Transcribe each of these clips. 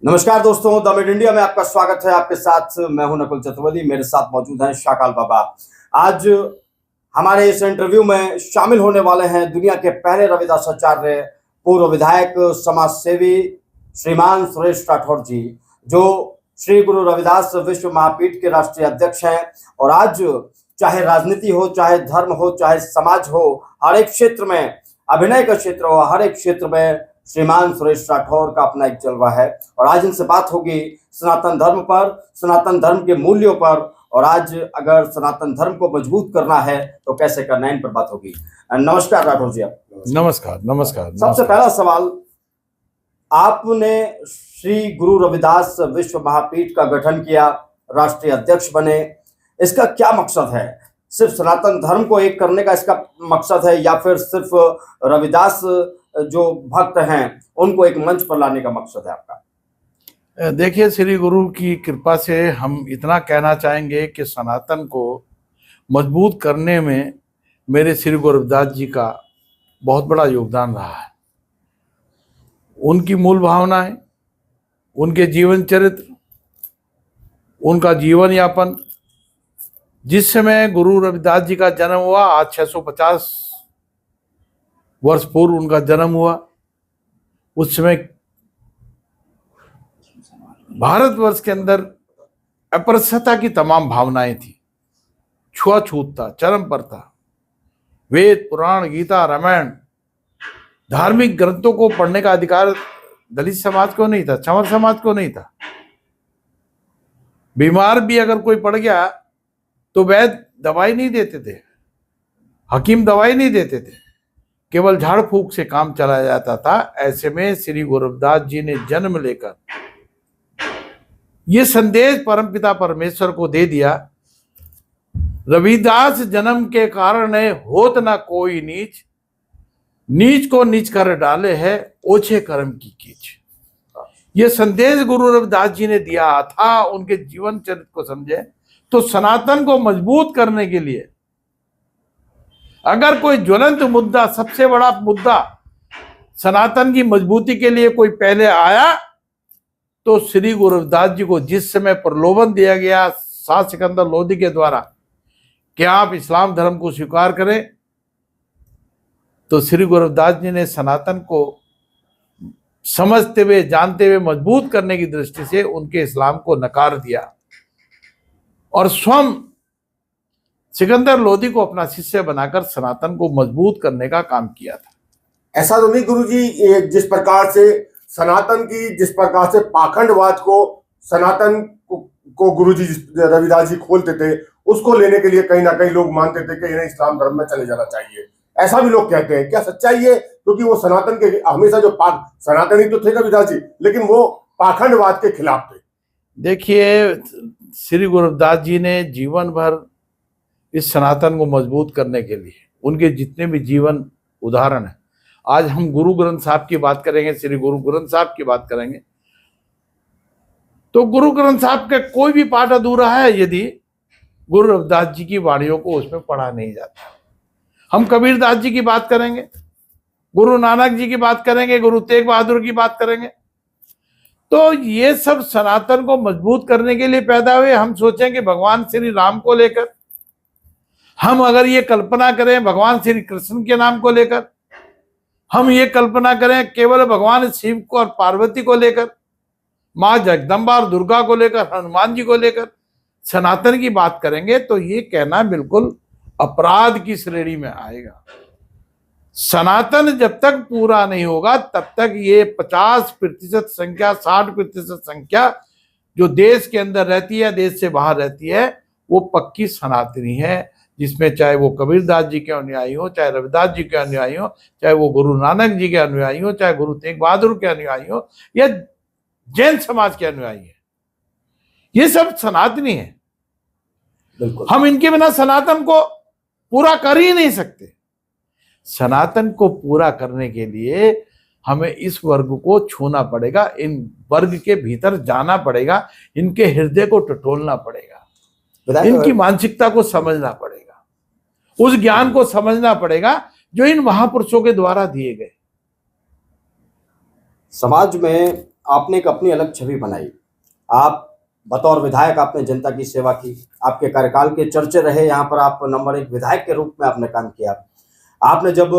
नमस्कार दोस्तों, the mid India में आपका स्वागत है। आपके साथ मैं हूं नकुल चतुर्वेदी, मेरे साथ मौजूद हैं शाकाल बाबा। आज हमारे इस इंटरव्यू में शामिल होने वाले हैं दुनिया के पहले रविदासाचार्य, पूर्व विधायक, समाज सेवी श्रीमान सुरेश राठौर जी, जो श्री गुरु रविदास विश्व महापीठ के राष्ट्रीय अध्यक्ष हैं। और आज चाहे राजनीति हो, चाहे धर्म हो, चाहे समाज हो, हर एक क्षेत्र में, अभिनय का क्षेत्र हो, हर एक क्षेत्र में श्रीमान सुरेश राठौर का अपना एक जलवा है। और आज इनसे बात होगी सनातन धर्म पर, सनातन धर्म के मूल्यों पर, और आज अगर सनातन धर्म को मजबूत करना है तो कैसे करना है, इन पर बात होगी। नमस्कार राठौर जी। आप नमस्कार। नमस्कार। सबसे पहला सवाल, आपने श्री गुरु रविदास विश्व महापीठ का गठन किया, राष्ट्रीय अध्यक्ष बने, इसका क्या मकसद है? सिर्फ सनातन धर्म को एक करने का इसका मकसद है, या फिर सिर्फ रविदास जो भक्त हैं उनको एक मंच पर लाने का मकसद है आपका? देखिए, श्री गुरु की कृपा से हम इतना कहना चाहेंगे कि सनातन को मजबूत करने में मेरे श्री गुरु रविदास जी का बहुत बड़ा योगदान रहा है। उनकी मूल भावनाएं, उनके जीवन चरित्र, उनका जीवन यापन, जिस समय गुरु रविदास जी का जन्म हुआ, आज 650 वर्ष पूर्व उनका जन्म हुआ, उस समय भारतवर्ष के अंदर अस्पृश्यता की तमाम भावनाएं थी, छुआछूत था, चरम पर था। वेद, पुराण, गीता, रामायण, धार्मिक ग्रंथों को पढ़ने का अधिकार दलित समाज को नहीं था, चंवर समाज को नहीं था। बीमार भी अगर कोई पड़ गया तो वैद्य दवाई नहीं देते थे, हकीम दवाई नहीं देते थे, केवल झाड़ फूक से काम चलाया जाता था। ऐसे में श्री गुरु रविदास जी ने जन्म लेकर ये संदेश परमपिता परमेश्वर को दे दिया, रविदास जन्म के कारण होत ना कोई नीच, नीच को नीच कर डाले है ओछे कर्म की कीच। ये संदेश गुरु रविदास जी ने दिया था। उनके जीवन चरित्र को समझे तो सनातन को मजबूत करने के लिए अगर कोई ज्वलंत मुद्दा, सबसे बड़ा मुद्दा सनातन की मजबूती के लिए कोई पहले आया तो श्री गुरु रविदास जी को जिस समय प्रलोभन दिया गया शाह सिकंदर लोधी के द्वारा कि आप इस्लाम धर्म को स्वीकार करें, तो श्री गुरु रविदास जी ने सनातन को समझते हुए, जानते हुए मजबूत करने की दृष्टि से उनके इस्लाम को नकार दिया और स्वयं सिकंदर लोधी को अपना शिष्य बनाकर सनातन को मजबूत करने का काम किया था। ऐसा तो नहीं गुरुजी, जिस प्रकार से सनातन की, जिस प्रकार से पाखंडवाद को सनातन को गुरुजी रविदास जी खोलते थे, उसको लेने के लिए कहीं ना कहीं लोग मानते थे कि इन्हें इस्लाम धर्म में चले जाना चाहिए। ऐसा भी लोग कहते हैं, क्या सच्चाई है? क्योंकि वो सनातन के हमेशा जो सनातनी तो थे रविदास जी, लेकिन वो पाखंडवाद के खिलाफ थे। देखिए, श्री गुरु रविदास जी ने जीवन भर इस सनातन को मजबूत करने के लिए उनके जितने भी जीवन उदाहरण है, आज हम गुरु ग्रंथ साहब की बात करेंगे, श्री गुरु ग्रंथ साहब की बात करेंगे, तो गुरु ग्रंथ साहब का कोई भी पाठ अधूरा है यदि गुरु रविदास जी की वाणियों को उसमें पढ़ा नहीं जाता। हम कबीरदास जी की बात करेंगे, गुरु नानक जी की बात करेंगे, गुरु तेग बहादुर की बात करेंगे, तो ये सब सनातन को मजबूत करने के लिए पैदा हुए। हम सोचें कि भगवान श्री राम को लेकर, हम अगर ये कल्पना करें भगवान श्री कृष्ण के नाम को लेकर, हम ये कल्पना करें केवल भगवान शिव को और पार्वती को लेकर, माँ जगदम्बा और दुर्गा को लेकर, हनुमान जी को लेकर सनातन की बात करेंगे, तो ये कहना बिल्कुल अपराध की श्रेणी में आएगा। सनातन जब तक पूरा नहीं होगा तब तक ये 50% संख्या, 60% संख्या जो देश के अंदर रहती है, देश से बाहर रहती है, वो पक्की सनातनी है, जिसमें चाहे वो कबीरदास जी के अनुयायी हो, चाहे रविदास जी के अनुयायी हो, चाहे वो गुरु नानक जी के अनुयायी हो, चाहे गुरु तेग बहादुर के अनुयायी हो, या जैन समाज के अनुयायी है, ये सब सनातनी है। बिल्कुल, हम इनके बिना सनातन को पूरा कर ही नहीं सकते। सनातन को पूरा करने के लिए हमें इस वर्ग को छूना पड़ेगा, इन वर्ग के भीतर जाना पड़ेगा, इनके हृदय को टटोलना पड़ेगा, इनकी मानसिकता को समझना पड़ेगा, उस ज्ञान को समझना पड़ेगा जो इन महापुरुषों के द्वारा दिए गए। समाज में आपने एक अपनी अलग छवि बनाई। आप बतौर विधायक आपने जनता की सेवा की, आपके कार्यकाल के चर्चे रहे, यहाँ पर आप नंबर 1 विधायक के रूप में आपने काम किया। आपने जब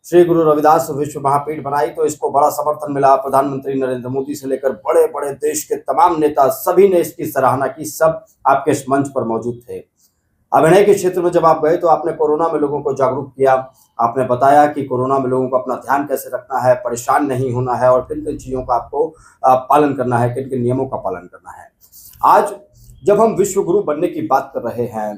श्री गुरु रविदास विश्व महापीठ बनाई तो इसको बड़ा समर्थन मिला। प्रधानमंत्री नरेंद्र मोदी से लेकर बड़े बड़े देश के तमाम नेता सभी ने इसकी सराहना की, सब आपके इस मंच पर मौजूद थे। अभिनय के क्षेत्र में जब आप गए तो आपने कोरोना में लोगों को जागरूक किया। आपने बताया कि कोरोना में लोगों को अपना ध्यान कैसे रखना है, परेशान नहीं होना है और किन किन चीज़ों का आपको पालन करना है, किन किन नियमों का पालन करना है। आज जब हम विश्व गुरु बनने की बात कर रहे हैं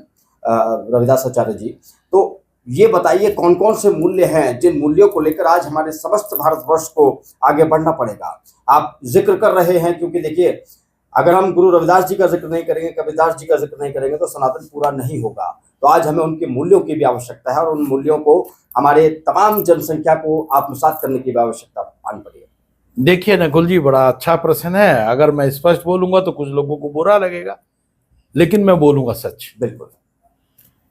रविदास आचार्य जी, तो ये बताइए कौन कौन से मूल्य हैं जिन मूल्यों को लेकर आज हमारे समस्त भारतवर्ष को आगे बढ़ना पड़ेगा। आप जिक्र कर रहे हैं, क्योंकि देखिए अगर हम गुरु रविदास जी का जिक्र नहीं करेंगे, कबीरदास जी का जिक्र नहीं करेंगे तो सनातन पूरा नहीं होगा। तो आज हमें उनके मूल्यों की भी आवश्यकता है और उन मूल्यों को हमारे तमाम जनसंख्या को आत्मसात करने की भी आवश्यकता आनी पड़ी है। देखिए नकुल जी, बड़ा अच्छा प्रश्न है। अगर मैं स्पष्ट बोलूंगा तो कुछ लोगों को बुरा लगेगा, लेकिन मैं बोलूंगा सच। बिल्कुल,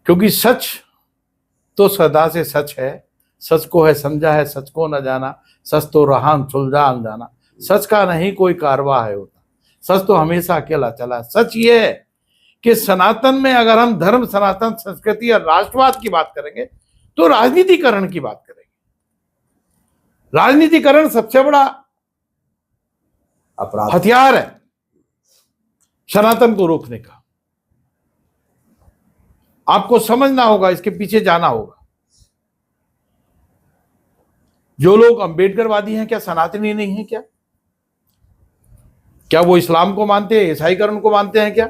क्योंकि सच तो सदा से सच है। सच को है समझा है, सच को न जाना, सच तो रहा सुलझा अनजाना। सच का नहीं कोई कारवा है होता, सच तो हमेशा अकेला चला। सच ये है कि सनातन में अगर हम धर्म, सनातन संस्कृति और राष्ट्रवाद की बात करेंगे तो राजनीतिकरण की बात करेंगे। राजनीतिकरण सबसे बड़ा अपराध हथियार है सनातन को रोकने का। आपको समझना होगा, इसके पीछे जाना होगा। जो लोग अंबेडकरवादी हैं क्या सनातनी नहीं है क्या? क्या वो इस्लाम को मानते हैं, ईसाईकरण को मानते हैं क्या?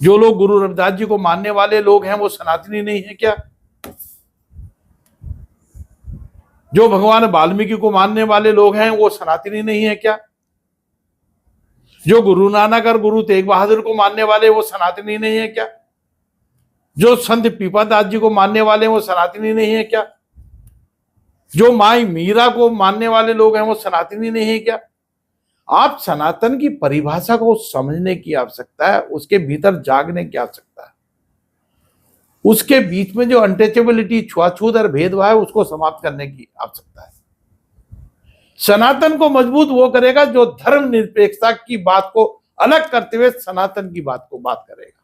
जो लोग गुरु रविदास जी को मानने वाले लोग हैं वो सनातनी नहीं है क्या? जो भगवान वाल्मीकि को मानने वाले लोग हैं वो सनातनी नहीं है क्या? जो गुरु नानक और गुरु तेग बहादुर को मानने वाले वो सनातनी नहीं है क्या? जो संत पीपादास जी को मानने वाले वो सनातनी नहीं है क्या? जो माई मीरा को मानने वाले लोग हैं वो सनातनी नहीं है क्या? आप सनातन की परिभाषा को समझने की आवश्यकता है, उसके भीतर जागने की आवश्यकता है। उसके बीच में जो अनटचेबिलिटी, छुआछूत और भेदभाव है उसको समाप्त करने की आवश्यकता है। सनातन को मजबूत वो करेगा जो धर्म निरपेक्षता की बात को अलग करते हुए सनातन की बात को बात करेगा।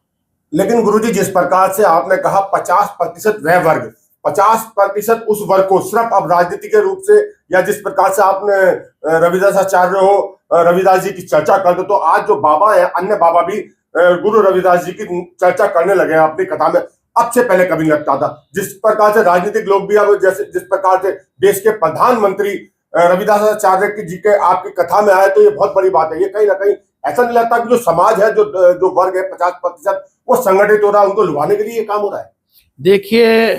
लेकिन गुरुजी, जिस प्रकार से आपने कहा 50% वह वर्ग, 50% उस वर्ग को सिर्फ अब राजनीति के रूप से, या जिस प्रकार से आपने रविदास आचार्य हो, रविदास जी की चर्चा करते, तो आज जो बाबा है, अन्य बाबा भी गुरु रविदास जी की चर्चा करने लगे हैं अपनी कथा में। अब से पहले कभी नहीं लगता था। जिस प्रकार से राजनीतिक लोग भी अब, जैसे जिस प्रकार से देश के प्रधानमंत्री रविदास आचार्य जी के आपकी कथा में आए, तो ये बहुत बड़ी बात है। ये कहीं ना कहीं ऐसा नहीं लगता कि जो समाज है, जो वर्ग है 50%, वो संगठित हो रहा है, उनको लुभाने के लिए ये काम हो रहा है? देखिए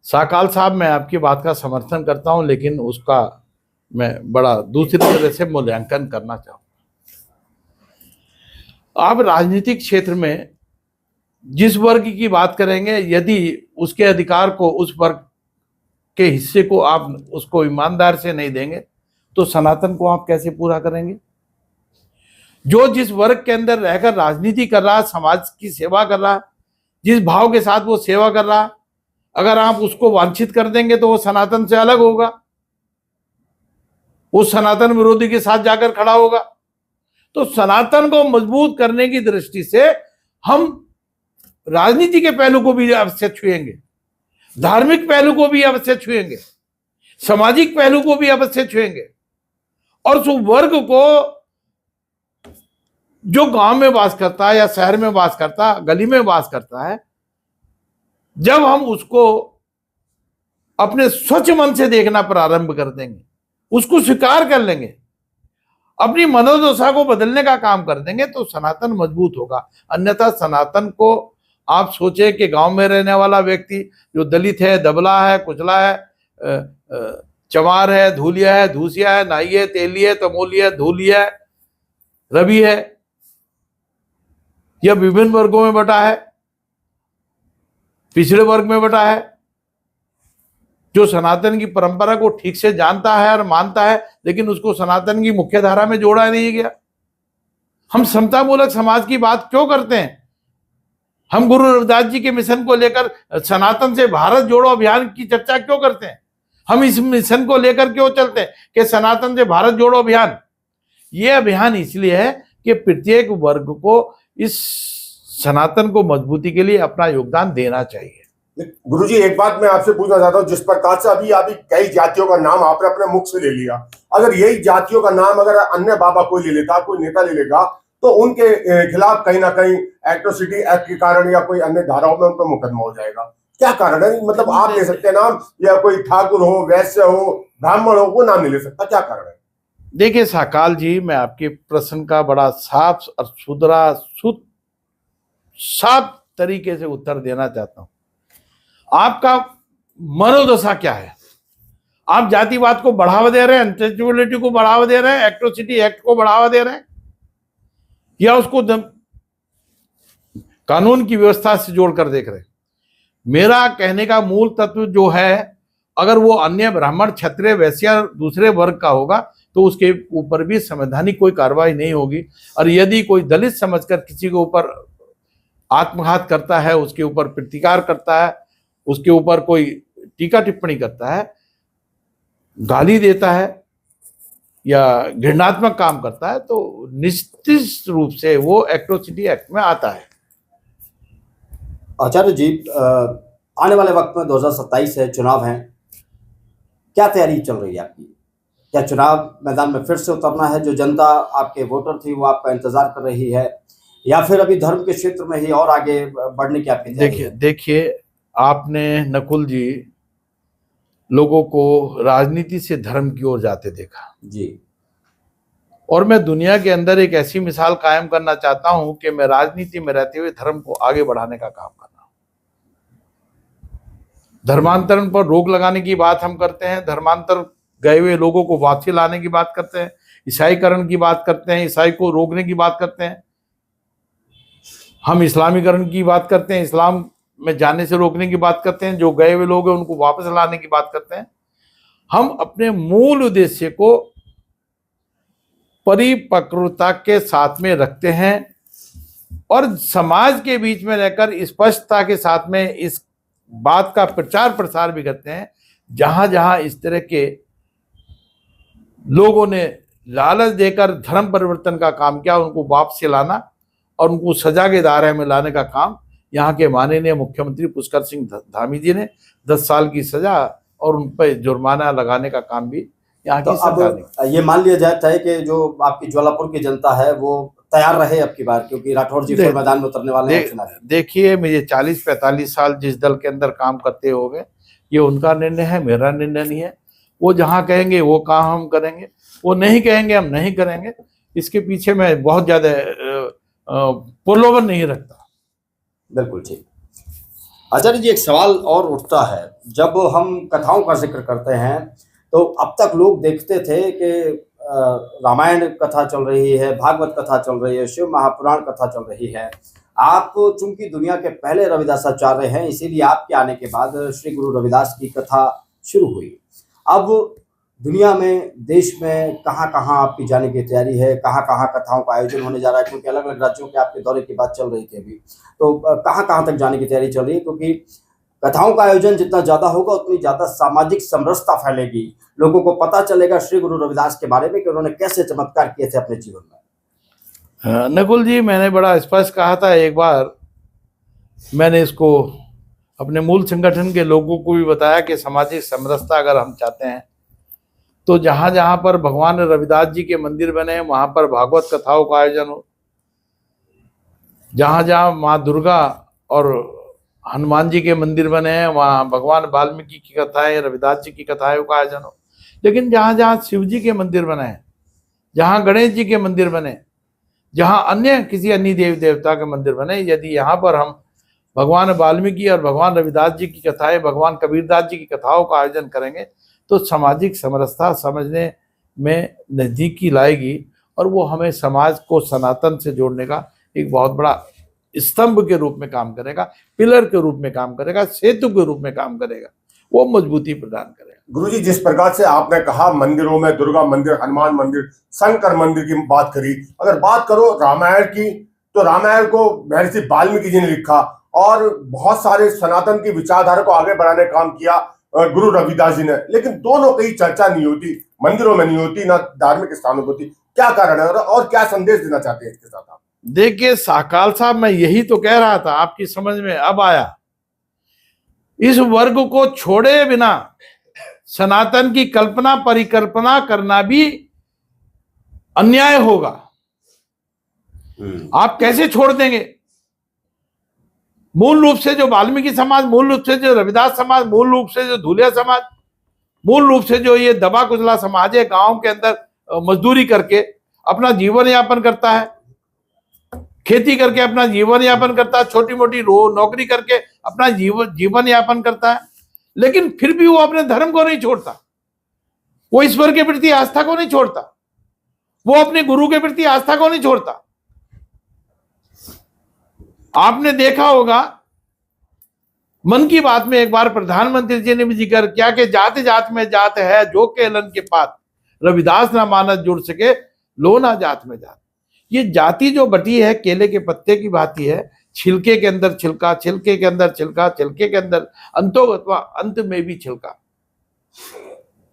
साकाल साहब, मैं आपकी बात का समर्थन करता हूं, लेकिन उसका मैं बड़ा दूसरी तरह से मूल्यांकन करना चाहूंगा। आप राजनीतिक क्षेत्र में जिस वर्ग की बात करेंगे, यदि उसके अधिकार को, उस वर्ग के हिस्से को आप उसको ईमानदार से नहीं देंगे तो सनातन को आप कैसे पूरा करेंगे? जो जिस वर्ग के अंदर रहकर राजनीति कर रहा, समाज की सेवा कर रहा, जिस भाव के साथ वो सेवा कर रहा, अगर आप उसको वांछित कर देंगे तो वो सनातन से अलग होगा, वो सनातन विरोधी के साथ जाकर खड़ा होगा। तो सनातन को मजबूत करने की दृष्टि से हम राजनीति के पहलू को भी अवश्य छुएंगे, धार्मिक पहलू को भी अवश्य छुएंगे, सामाजिक पहलू को भी अवश्य छुएंगे। और उस वर्ग को जो गांव में वास करता है या शहर में वास करता है, गली में वास करता है, जब हम उसको अपने स्वच्छ मन से देखना प्रारंभ कर देंगे, उसको स्वीकार कर लेंगे, अपनी मनोदशा को बदलने का काम कर देंगे, तो सनातन मजबूत होगा। अन्यथा सनातन को आप सोचे कि गांव में रहने वाला व्यक्ति जो दलित है, दबला है, कुचला है, चमार है, धूलिया है, धूसिया है, नाई है, तेली है, तमोली है, धूली है, रवि है, यह विभिन्न वर्गों में बटा है, पिछड़े वर्ग में बटा है, जो सनातन की परंपरा को ठीक से जानता है और मानता है, लेकिन उसको सनातन की मुख्य धारा में जोड़ा नहीं गया। हम समतामूलक समाज की बात क्यों करते हैं? हम गुरु रविदास जी के मिशन को लेकर सनातन से भारत जोड़ो अभियान की चर्चा क्यों करते हैं? हम इस मिशन को लेकर क्यों चलते हैं कि सनातन से भारत जोड़ो अभियान। ये अभियान इसलिए है कि प्रत्येक वर्ग को इस सनातन को मजबूती के लिए अपना योगदान देना चाहिए। गुरुजी, एक बात मैं आपसे पूछना चाहता हूँ, जिस प्रकार से अभी कई जातियों का नाम आपने अपने मुख से ले लिया, अगर यही जातियों का नाम अगर अन्य बाबा कोई ले लेता, कोई नेता ले लेगा, तो उनके खिलाफ कहीं ना कहीं एट्रोसिटी एक्ट के कारण या कोई अन्य धाराओं में उन पर मुकदमा हो जाएगा। क्या कारण है? मतलब आप ले सकते हैं नाम, या कोई ठाकुर हो, वैश्य हो, ब्राह्मण हो, वो नाम नहीं ले सकता, क्या कारण है? देखिए साकाल जी, मैं आपके प्रश्न का बड़ा साफ और सुथरा साफ तरीके से उत्तर देना चाहता हूं। आपका मनोदशा क्या है? आप जातिवाद को बढ़ावा दे रहे हैं, अनटचेबिलिटी को बढ़ावा दे रहे हैं, एट्रोसिटी एक्ट को बढ़ावा दे रहे हैं, या उसको कानून की व्यवस्था से जोड़कर देख रहे हैं? मेरा कहने का मूल तत्व जो है, अगर वो अन्य ब्राह्मण, क्षत्रिय, वैश्य दूसरे वर्ग का होगा तो उसके ऊपर भी संवैधानिक कोई कार्रवाई नहीं होगी। और यदि कोई दलित समझकर किसी के ऊपर आत्मघात करता है, उसके ऊपर प्रतिकार करता है, उसके ऊपर कोई टीका टिप्पणी करता है, गाली देता है या घृणात्मक काम करता है, तो निश्चित रूप से वो एट्रोसिटी एक्ट में आता है। आचार्य जी, आने वाले वक्त में 2027 है, चुनाव है, क्या तैयारी चल रही है आपकी? क्या चुनाव मैदान में फिर से उतरना है? जो जनता आपके वोटर थी वो आपका इंतजार कर रही है, या फिर अभी धर्म के क्षेत्र में ही और आगे बढ़ने की आपकी तैयारी है? देखिए, आपने नकुल जी लोगों को राजनीति से धर्म की ओर जाते देखा जी, और मैं दुनिया के अंदर एक ऐसी मिसाल कायम करना चाहता हूं कि मैं राजनीति में रहते हुए धर्म को आगे बढ़ाने का काम कर रहा हूं। धर्मांतरण पर रोक लगाने की बात हम करते हैं, धर्मांतर गए हुए लोगों को वापसी लाने की बात करते हैं, ईसाईकरण की बात करते हैं, ईसाई को रोकने की बात करते हैं, हम इस्लामीकरण की बात करते हैं, इस्लाम में जाने से रोकने की बात करते हैं, जो गए हुए लोग हैं उनको वापस लाने की बात करते हैं। हम अपने मूल उद्देश्य को परिपक्वता के साथ में रखते हैं और समाज के बीच में रहकर स्पष्टता के साथ में इस बात का प्रचार प्रसार भी करते हैं। जहां जहां इस तरह के लोगों ने लालच देकर धर्म परिवर्तन का काम किया, उनको वापस लाना और उनको सजा के दायरे में लाने का काम यहाँ के माननीय मुख्यमंत्री पुष्कर सिंह धामी जी ने 10 साल की सजा और उन पर जुर्माना लगाने का काम भी यहाँ की सरकार ने। अब ये मान लिया जाता है कि जो आपकी ज्वालापुर की जनता है वो तैयार रहे अब की बार, क्योंकि राठौर जी फिर मैदान में उतरने वाले हैं। देखिए, मुझे 40-45 साल जिस दल के अंदर काम करते हो गए, ये उनका निर्णय है, मेरा निर्णय नहीं है। वो जहाँ कहेंगे वो काम हम करेंगे, वो नहीं कहेंगे हम नहीं करेंगे। इसके पीछे मैं बहुत ज्यादा प्रलोभन नहीं रखता। बिल्कुल ठीक। आचार्य जी, एक सवाल और उठता है, जब हम कथाओं का जिक्र करते हैं तो अब तक लोग देखते थे कि रामायण कथा चल रही है, भागवत कथा चल रही है, शिव महापुराण कथा चल रही है। आप चूंकि दुनिया के पहले रविदासाचार्य हैं, इसीलिए आपके आने के बाद श्री गुरु रविदास की कथा शुरू हुई। अब दुनिया में, देश में कहाँ कहाँ आपकी जाने की तैयारी है, कहाँ कहाँ कथाओं का आयोजन होने जा रहा है? क्योंकि अलग अलग राज्यों के आपके दौरे की बात चल रही थी अभी, तो कहाँ कहाँ तक जाने की तैयारी चल रही है? क्योंकि कथाओं का आयोजन जितना ज्यादा होगा उतनी ज्यादा सामाजिक समरसता फैलेगी, लोगों को पता चलेगा श्री गुरु रविदास के बारे में कि उन्होंने कैसे चमत्कार किए थे अपने जीवन में। नकुल जी, मैंने बड़ा स्पष्ट कहा था एक बार, मैंने इसको अपने मूल संगठन के लोगों को भी बताया कि सामाजिक समरसता अगर हम चाहते हैं तो जहां जहां पर भगवान रविदास जी के मंदिर बने वहां पर भागवत कथाओं का आयोजन हो, जहां जहां माँ दुर्गा और हनुमान जी के मंदिर बने हैं वहाँ भगवान वाल्मीकि की कथाएं, रविदास जी की कथाओं का आयोजन हो। लेकिन जहाँ जहाँ शिव जी के मंदिर बने हैं, जहाँ गणेश जी के मंदिर बने, जहाँ अन्य किसी अन्य देवी देवता के मंदिर बने, यदि यहाँ पर हम भगवान वाल्मीकि और भगवान रविदास जी की कथाएं, भगवान कबीरदास जी की कथाओं का आयोजन करेंगे तो सामाजिक समरसता समझने में नज़दीकी लाएगी और वो हमें समाज को सनातन से जोड़ने का एक बहुत बड़ा स्तंभ के रूप में काम करेगा, पिलर के रूप में काम करेगा, सेतु के रूप में काम करेगा, वो मजबूती प्रदान करेगा। गुरुजी, जिस प्रकार से आपने कहा मंदिरों में दुर्गा मंदिर, हनुमान मंदिर, शंकर मंदिर की बात करी, अगर बात करो रामायण की तो रामायण को महर्षि वाल्मीकि जी ने लिखा और बहुत सारे सनातन की विचारधारा को आगे बढ़ाने का काम किया। गुरु रविदास जी ने, लेकिन दोनों की चर्चा नहीं होती, मंदिरों में नहीं होती, ना धार्मिक स्थानों पर होती। क्या कारण है और क्या संदेश देना चाहते हैं इसके साथ आप? देखिए शाहकाल साहब, मैं यही तो कह रहा था, आपकी समझ में अब आया। इस वर्ग को छोड़े बिना सनातन की कल्पना परिकल्पना करना भी अन्याय होगा। आप कैसे छोड़ देंगे? मूल रूप से जो वाल्मीकि समाज, मूल रूप से जो रविदास समाज, मूल रूप से जो धुलिया समाज, मूल रूप से जो ये दबा कुचला समाज है, गांव के अंदर मजदूरी करके अपना जीवन यापन करता है, खेती करके अपना जीवन यापन करता है, छोटी मोटी नौकरी करके अपना जीवन यापन करता है, लेकिन फिर भी वो अपने धर्म को नहीं छोड़ता, वो ईश्वर के प्रति आस्था को नहीं छोड़ता, वो अपने गुरु के प्रति आस्था को नहीं छोड़ता। आपने देखा होगा मन की बात में एक बार प्रधानमंत्री जी ने भी जिक्र किया कि जात जात में जात है, जो केलन के पात रविदास ना मानस जुड़ सके, लो ना जात में जात। ये जाति जो बटी है केले के पत्ते की भांति है, छिलके के अंदर छिलका, छिलके के अंदर छिलका, छिलके के अंदर अंतो अथवा अंत में भी छिलका।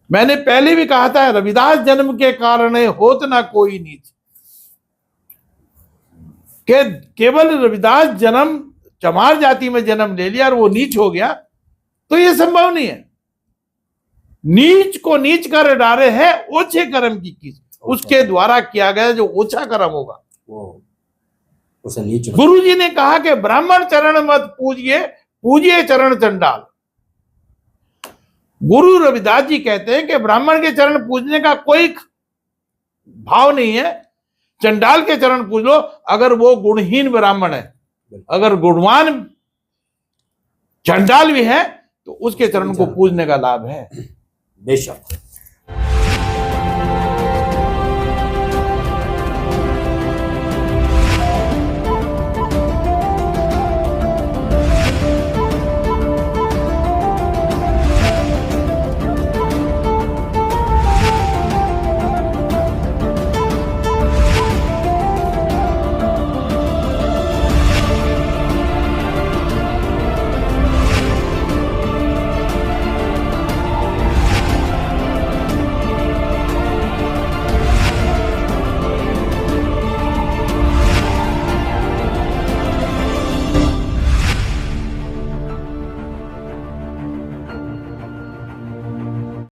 मैंने पहले भी कहा था, रविदास जन्म के कारण होत ना कोई नीच, के केवल रविदास जन्म चमार जाति में जन्म ले लिया और वो नीच हो गया, तो ये संभव नहीं है। नीच को नीच कर डाले है ओछे कर्म की कीज, उसके द्वारा किया गया जो ओछा कर्म होगा वो उसे नीच। गुरु जी ने कहा कि ब्राह्मण चरण मत पूजिए, पूजिए चरण चंडाल। गुरु रविदास जी कहते हैं कि ब्राह्मण के चरण पूजने का कोई भाव नहीं है, चंडाल के चरण पूज लो अगर वो गुणहीन ब्राह्मण है। अगर गुणवान चंडाल भी है तो उसके चरण को पूजने का लाभ है। बेशक।